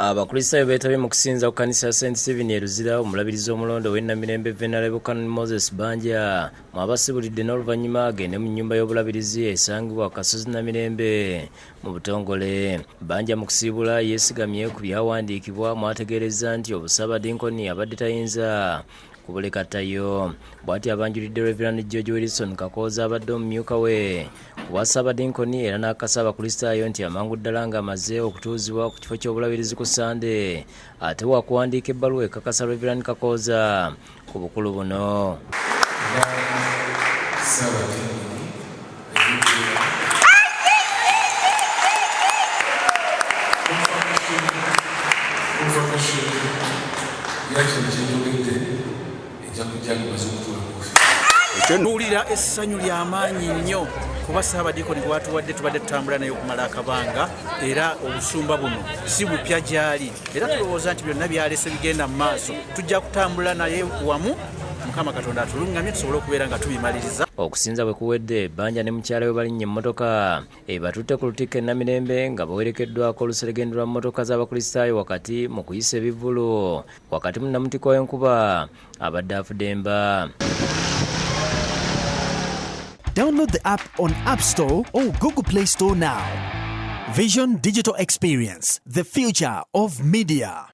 Abakristaayo beetabye mu kusinza ku kkanisa ya St. Stephen e Luzira omulabirizi omulondo w'ennamirembe Rev Can Banja mwabasibulidde n'oluvannyuma agende mu nnyumba y'obulabirizi esangibwa ku kasozi Namirembe mu butongole. Banja mu kusiibula yeesigamye ku byawandiikibwa mwategeereza nti obusaabadinkoni abadde tayinza kubulekatayo. Bw'ati abanjulidde Reverend George Wilson Kakooza abadde omumyuka we ku bwassaabadinkoni era n'akasa Abakristaayo nti amangu ddala ng'amaze okutuuzibwa ku kifo ky'obulabirizi ku Sande ate wakuwandiika ebbaluwa ekakasa Reverend Kakooza ku bukulu buno. Ntuulira essanyu ly'amaanyi nnyo kuba Ssaabadinkoni gwatuwadde tubadde tutambula naye okumala akabanga era obusumba buno si bupya gy'ali era tulowooza nti byonna byalese bigenda mu maaso tujja kutambula naye wamu Mukama Katonda atulungamye tusobole okubeera nga tubimaliriza. Okusinza bwe kuwedde Banja ne mukyala we balinnya emmotoka batutte ku lutikko e Namirembe nga bawerekeddwako oluseregende lwa mmotoka z'Abakristaayo wakati mu kuyisa ebivvulu wakati mu namutiko w'enkuba abadde afudde mba. Download the app on App Store or Google Play Store now. Vision Digital Experience, the future of media.